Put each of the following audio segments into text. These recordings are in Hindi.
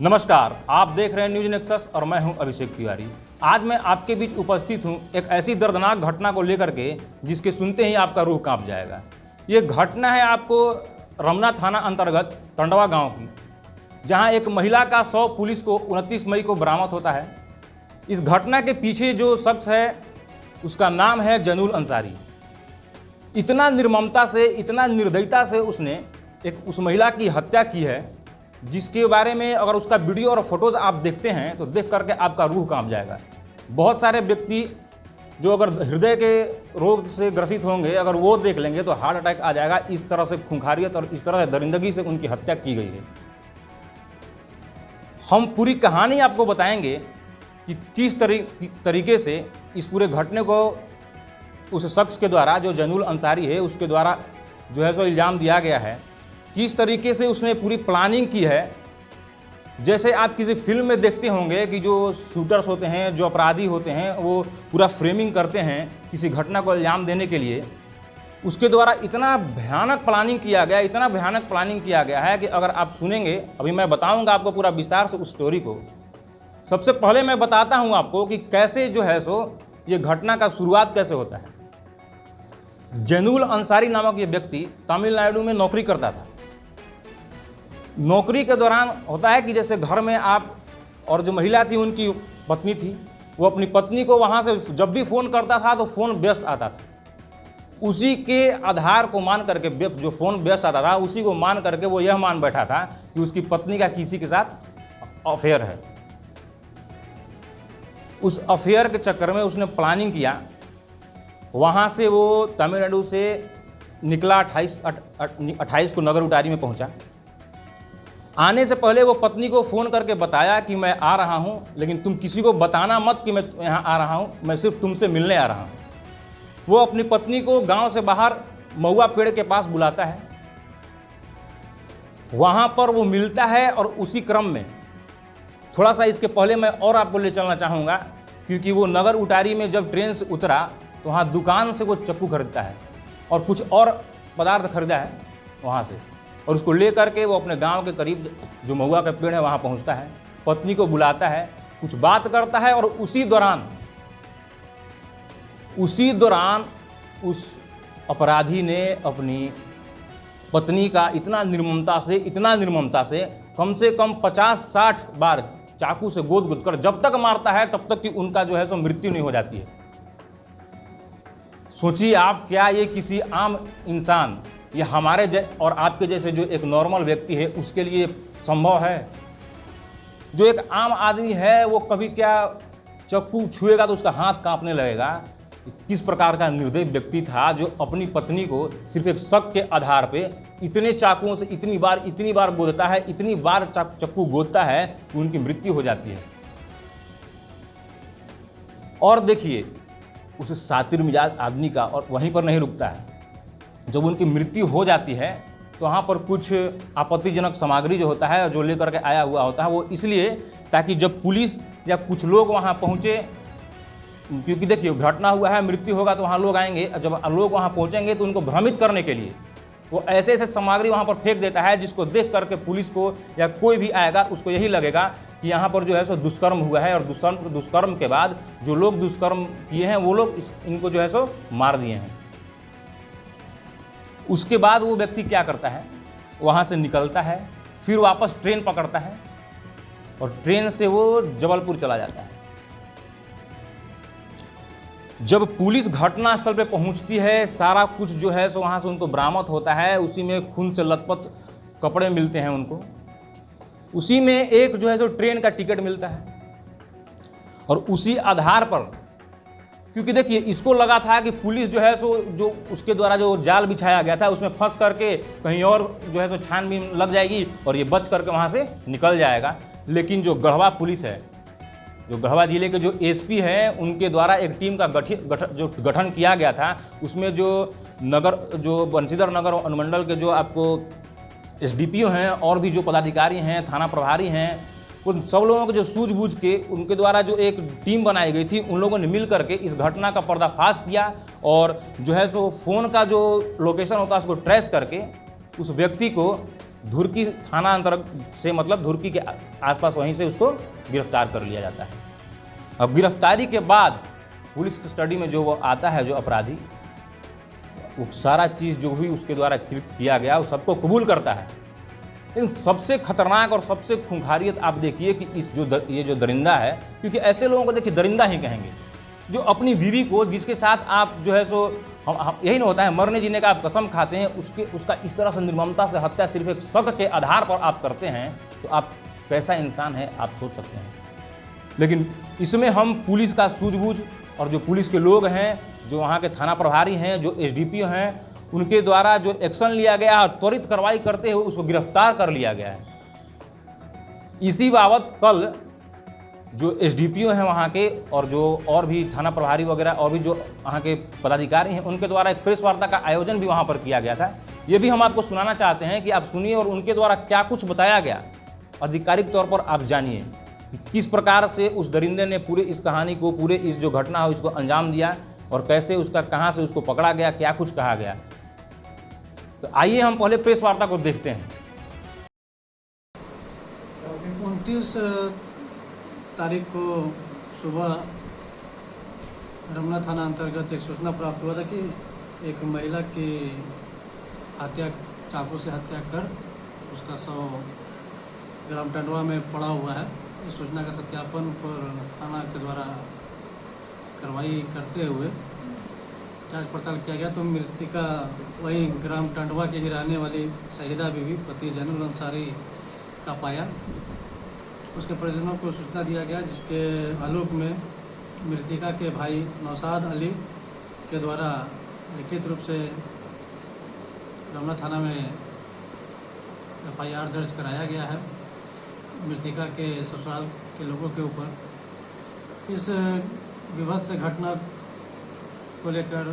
नमस्कार, आप देख रहे हैं न्यूज नेक्सस और मैं हूं अभिषेक तिवारी। आज मैं आपके बीच उपस्थित हूं एक ऐसी दर्दनाक घटना को लेकर के जिसके सुनते ही आपका रूह कांप जाएगा। ये घटना है आपको रमना थाना अंतर्गत टंडवा गांव की, जहां एक महिला का शव पुलिस को 29 मई को बरामद होता है। इस घटना के पीछे जो शख्स है उसका नाम है जैनुल अंसारी। इतना निर्ममता से, इतना निर्दयता से उसने उस महिला की हत्या की है, जिसके बारे में अगर उसका वीडियो और फोटोज़ आप देखते हैं तो देख करके आपका रूह कांप जाएगा। बहुत सारे व्यक्ति जो अगर हृदय के रोग से ग्रसित होंगे, अगर वो देख लेंगे तो हार्ट अटैक आ जाएगा। इस तरह से खूंखारियत और इस तरह से दरिंदगी से उनकी हत्या की गई है। हम पूरी कहानी आपको बताएंगे कि किस तरीके से इस पूरे घटने को उस शख्स के द्वारा, जो जैनुल अंसारी है, उसके द्वारा जो है सो इल्ज़ाम दिया गया है, किस तरीके से उसने पूरी प्लानिंग की है। जैसे आप किसी फिल्म में देखते होंगे कि जो शूटर्स होते हैं, जो अपराधी होते हैं, वो पूरा फ्रेमिंग करते हैं किसी घटना को इल्ज़ाम देने के लिए। उसके द्वारा इतना भयानक प्लानिंग किया गया, इतना भयानक प्लानिंग किया गया है कि अगर आप सुनेंगे, अभी मैं बताऊंगा आपको पूरा विस्तार से उस स्टोरी को। सबसे पहले मैं बताता हूं आपको कि कैसे जो है सो ये घटना का शुरुआत कैसे होता है। जैनुल अंसारी नामक ये व्यक्ति तमिलनाडु में नौकरी करता था। नौकरी के दौरान होता है कि जैसे घर में आप और जो महिला थी, उनकी पत्नी थी, वो अपनी पत्नी को वहाँ से जब भी फ़ोन करता था तो फ़ोन व्यस्त आता था। उसी के आधार को मान करके, जो फ़ोन व्यस्त आता था उसी को मान करके वो यह मान बैठा था कि उसकी पत्नी का किसी के साथ अफेयर है। उस अफेयर के चक्कर में उसने प्लानिंग किया। वहाँ से वो तमिलनाडु से निकला, 28 को नगर उटारी में पहुँचा। आने से पहले वो पत्नी को फ़ोन करके बताया कि मैं आ रहा हूँ, लेकिन तुम किसी को बताना मत कि मैं यहाँ आ रहा हूँ, मैं सिर्फ तुमसे मिलने आ रहा हूँ। वो अपनी पत्नी को गांव से बाहर महुआ पेड़ के पास बुलाता है। वहाँ पर वो मिलता है और उसी क्रम में थोड़ा सा इसके पहले मैं और आपको ले चलना चाहूँगा, क्योंकि वो नगर उटारी में जब ट्रेन से उतरा तो वहाँ दुकान से वो चक्कू खरीदता है और कुछ और पदार्थ खरीदा है वहाँ से, और उसको ले करके वो अपने गांव के करीब जो महुआ का पेड़ है वहाँ पहुँचता है। पत्नी को बुलाता है, कुछ बात करता है, और उसी दौरान उस अपराधी ने अपनी पत्नी का इतना निर्ममता से कम 50-60 बार चाकू से गोद कर जब तक मारता है तब तक कि उनका जो है सो मृत्यु नहीं हो जाती है। सोचिए आप, क्या ये किसी आम इंसान या हमारे और आपके जैसे जो एक नॉर्मल व्यक्ति है उसके लिए संभव है? जो एक आम आदमी है वो कभी क्या चक्कू छुएगा तो उसका हाथ कांपने लगेगा। किस प्रकार का निर्दयी व्यक्ति था जो अपनी पत्नी को सिर्फ एक शक के आधार पे इतने चाकुओं से इतनी बार गोदता है, इतनी बार चक्कू गोदता है कि उनकी मृत्यु हो जाती है। और देखिए उस शातिर मिजाज आदमी का, और वहीं पर नहीं रुकता है। जब उनकी मृत्यु हो जाती है तो वहाँ पर कुछ आपत्तिजनक सामग्री जो होता है, जो लेकर के आया हुआ होता है, वो इसलिए ताकि जब पुलिस या कुछ लोग वहाँ पहुँचे, क्योंकि देखिए घटना हुआ है, मृत्यु होगा तो वहाँ लोग आएंगे, जब लोग वहाँ पहुँचेंगे तो उनको भ्रमित करने के लिए वो ऐसे सामग्री वहाँ पर फेंक देता है, जिसको देख करके पुलिस को या कोई भी आएगा उसको यही लगेगा कि यहाँ पर जो है सो दुष्कर्म हुआ है, और दुष्कर्म के बाद जो लोग दुष्कर्म किए हैं वो लोग इनको जो है सो मार दिए हैं। उसके बाद वो व्यक्ति क्या करता है, वहाँ से निकलता है, फिर वापस ट्रेन पकड़ता है और ट्रेन से वो जबलपुर चला जाता है। जब पुलिस घटनास्थल पे पहुंचती है, सारा कुछ जो है सो वहाँ से उनको बरामद होता है। उसी में खून से लथपथ कपड़े मिलते हैं उनको, उसी में एक जो है सो ट्रेन का टिकट मिलता है। और उसी आधार पर, क्योंकि देखिए इसको लगा था कि पुलिस जो है सो जो उसके द्वारा जो जाल बिछाया गया था उसमें फंस करके कहीं और जो है सो छानबीन लग जाएगी और ये बच करके वहाँ से निकल जाएगा। लेकिन जो गढ़वा पुलिस है, जो गढ़वा जिले के जो एसपी हैं, उनके द्वारा एक टीम का गठन किया गया था। उसमें जो बंशीधर नगर अनुमंडल के जो आपको एसडीपीओ हैं और भी जो पदाधिकारी हैं, थाना प्रभारी हैं, उन सब लोगों को जो सूझबूझ के उनके द्वारा जो एक टीम बनाई गई थी, उन लोगों ने मिल करके इस घटना का पर्दाफाश किया और जो है सो फ़ोन का जो लोकेशन होता है उसको ट्रेस करके उस व्यक्ति को धुर्की थाना अंतर्गत से, मतलब धुर्की के आसपास, वहीं से उसको गिरफ्तार कर लिया जाता है। अब गिरफ्तारी के बाद पुलिस कस्टडी में जो वो आता है, जो अपराधी, वो सारा चीज़ जो भी उसके द्वारा कृत किया गया वो सबको कबूल करता है। लेकिन सबसे खतरनाक और सबसे खूंखारियत आप देखिए कि ये जो दरिंदा है, क्योंकि ऐसे लोगों को देखिए दरिंदा ही कहेंगे, जो अपनी बीवी को, जिसके साथ आप जो है सो हम यही ना होता है, मरने जीने का आप कसम खाते हैं, उसका इस तरह से निर्ममता से हत्या सिर्फ एक शक के आधार पर आप करते हैं, तो आप कैसा इंसान है आप सोच सकते हैं। लेकिन इसमें हम पुलिस का सूझबूझ और जो पुलिस के लोग हैं, जो वहाँ के थाना प्रभारी हैं, जो एसडीपीओ हैं, उनके द्वारा जो एक्शन लिया गया और त्वरित कार्रवाई करते हुए उसको गिरफ्तार कर लिया गया है। इसी बाबत कल जो एसडीपीओ हैं वहाँ के, और जो और भी थाना प्रभारी वगैरह और भी जो वहाँ के पदाधिकारी हैं, उनके द्वारा एक प्रेस वार्ता का आयोजन भी वहाँ पर किया गया था। ये भी हम आपको सुनाना चाहते हैं कि आप सुनिए और उनके द्वारा क्या कुछ बताया गया, आधिकारिक तौर पर आप जानिए कि किस प्रकार से उस दरिंदे ने पूरे इस कहानी को, पूरे इस जो घटना है उसको अंजाम दिया और कैसे उसका, कहाँ से उसको पकड़ा गया, क्या कुछ कहा गया। तो आइए हम पहले प्रेस वार्ता को देखते हैं। 29 तारीख को सुबह रमना थाना अंतर्गत एक सूचना प्राप्त हुआ था कि एक महिला की हत्या, चाकू से हत्या कर उसका शव ग्राम टंडवा में पड़ा हुआ है। इस सूचना का सत्यापन पर थाना के द्वारा कार्रवाई करते हुए जांच पड़ताल किया गया, तो मृतिका वही ग्राम टंडवा की ही रहने वाली शहीदा बीवी पति जैनुल अंसारी का पाया। उसके परिजनों को सूचना दिया गया, जिसके आलोक में मृतिका के भाई नौशाद अली के द्वारा लिखित रूप से रमना थाना में FIR दर्ज कराया गया है मृतिका के ससुराल के लोगों के ऊपर। इस विभत्स घटना को लेकर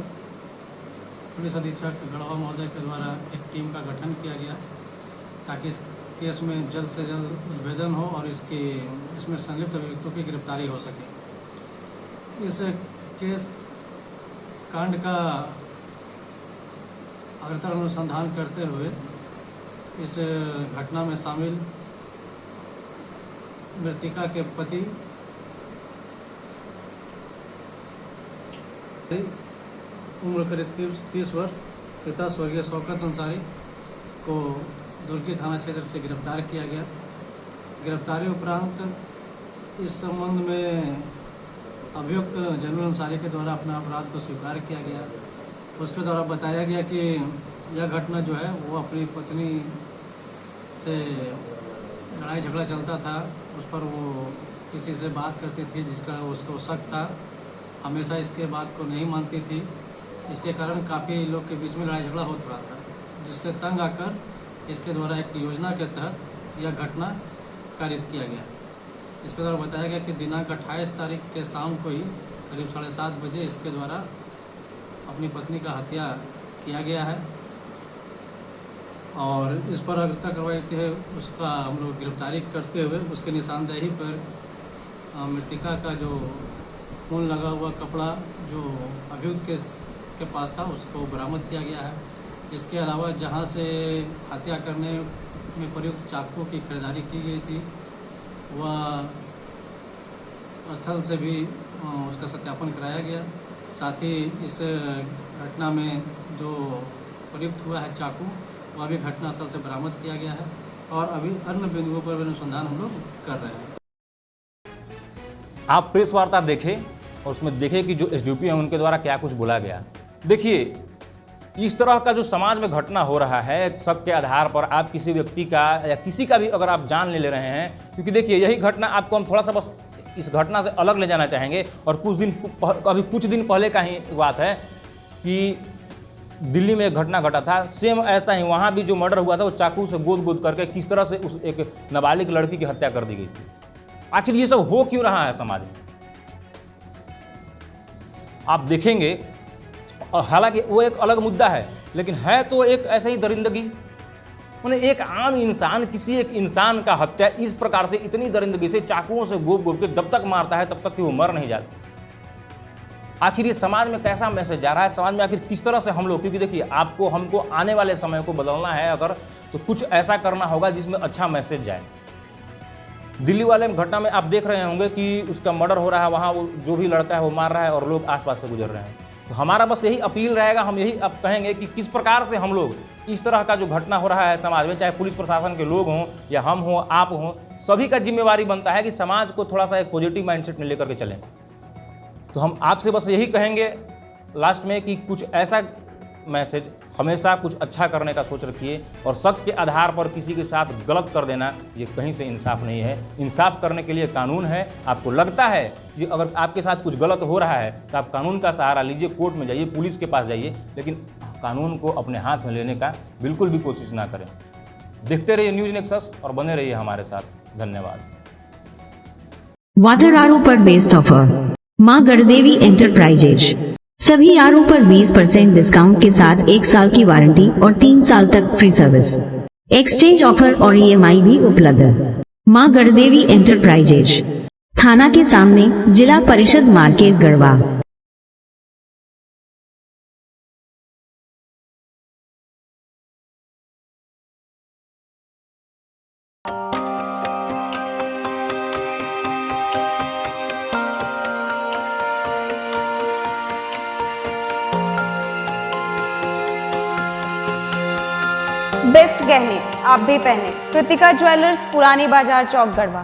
पुलिस अधीक्षक गढ़वा महोदय के द्वारा एक टीम का गठन किया गया, ताकि इस केस में जल्द से जल्द उद्भेदन हो और इसमें संलिप्त अभियुक्तों की गिरफ्तारी हो सके। इस केस कांड का अग्रतर अनुसंधान करते हुए इस घटना में शामिल मृतिका के पति उम्र करीब 30 वर्ष, पिता स्वर्गीय शौकत अंसारी को दुर्गी थाना क्षेत्र से गिरफ्तार किया गया। गिरफ्तारी उपरांत इस संबंध में अभियुक्त जैनुल अंसारी के द्वारा अपना अपराध को स्वीकार किया गया। उसके द्वारा बताया गया कि यह घटना जो है वो अपनी पत्नी से लड़ाई झगड़ा चलता था, उस पर वो किसी से बात करती थी जिसका उसको शक था, हमेशा इसके बात को नहीं मानती थी। इसके कारण काफ़ी लोग के बीच में लड़ाई झगड़ा होता रहा था, जिससे तंग आकर इसके द्वारा एक योजना के तहत यह घटना कारित किया गया। इसके द्वारा बताया गया कि दिनांक 28 तारीख के शाम को ही करीब 7:30 बजे इसके द्वारा अपनी पत्नी का हत्या किया गया है और इस पर अग्रता करवाते हुए उसका हम लोग गिरफ्तारी करते हुए उसके निशानदेही पर मृतिका का जो खून लगा हुआ कपड़ा जो अभियुक्त के पास था उसको बरामद किया गया है। इसके अलावा जहां से हत्या करने में प्रयुक्त चाकू की खरीदारी की गई थी वह स्थल से भी उसका सत्यापन कराया गया। साथ ही इस घटना में जो प्रयुक्त हुआ है चाकू वह भी घटनास्थल से बरामद किया गया है और अभी अन्य बिंदुओं पर भी अनुसंधान हम लोग कर रहे हैं। आप प्रेस वार्ता देखें और उसमें देखें कि जो एसडीपी हैं उनके द्वारा क्या कुछ बोला गया। देखिए, इस तरह का जो समाज में घटना हो रहा है, शक के आधार पर आप किसी व्यक्ति का या किसी का भी अगर आप जान ले रहे हैं, क्योंकि देखिए यही घटना आपको हम थोड़ा सा बस इस घटना से अलग ले जाना चाहेंगे। और कुछ दिन पहले का ही बात है कि दिल्ली में एक घटना घटा था, सेम ऐसा ही वहाँ भी जो मर्डर हुआ था वो चाकू से गोद करके किस तरह से उस एक नाबालिग लड़की की हत्या कर दी गई थी। आखिर ये सब हो क्यों रहा है समाज में, आप देखेंगे। और हालांकि वो एक अलग मुद्दा है, लेकिन है तो एक ऐसा ही दरिंदगी। उन्हें एक आम इंसान, किसी एक इंसान का हत्या इस प्रकार से इतनी दरिंदगी से चाकुओं से गोप के जब तक मारता है तब तक कि वो मर नहीं जाता। आखिर ये समाज में कैसा मैसेज जा रहा है, समाज में आखिर किस तरह से हम लोग, क्योंकि देखिए आपको हमको आने वाले समय को बदलना है अगर, तो कुछ ऐसा करना होगा जिसमें अच्छा मैसेज जाए। दिल्ली वाले घटना में आप देख रहे होंगे कि उसका मर्डर हो रहा है, वहाँ वो जो भी लड़का है वो मार रहा है और लोग आसपास से गुजर रहे हैं। तो हमारा बस यही अपील रहेगा, हम यही अब कहेंगे कि किस प्रकार से हम लोग इस तरह का जो घटना हो रहा है समाज में, चाहे पुलिस प्रशासन के लोग हों या हम हों, आप हों, सभी का जिम्मेवारी बनता है कि समाज को थोड़ा सा एक पॉजिटिव माइंडसेट में लेकर के चलें। तो हम आपसे बस यही कहेंगे लास्ट में कि कुछ ऐसा मैसेज, हमेशा कुछ अच्छा करने का सोच रखिए और शक के आधार पर किसी के साथ गलत कर देना ये कहीं से इंसाफ नहीं है। इंसाफ करने के लिए कानून है। आपको लगता है कि अगर आपके साथ कुछ गलत हो रहा है तो आप कानून का सहारा लीजिए, कोर्ट में जाइए, पुलिस के पास जाइए, लेकिन कानून को अपने हाथ में लेने का बिल्कुल भी कोशिश ना करें। देखते रहिए न्यूज़ नेक्सस और बने रहिए हमारे साथ। धन्यवाद। वाटर आरओ पर बेस्ट ऑफर मां गणदेवी एंटरप्राइजेज। सभी आरओ पर 20% डिस्काउंट के साथ 1 साल की वारंटी और 3 साल तक फ्री सर्विस। एक्सचेंज ऑफर और ईएमआई भी उपलब्ध। मां गणदेवी एंटरप्राइजेज, थाना के सामने, जिला परिषद मार्केट गढ़वा। बेस्ट गहने आप भी पहने। कृतिका ज्वेलर्स, पुरानी बाजार चौक, गढ़वा।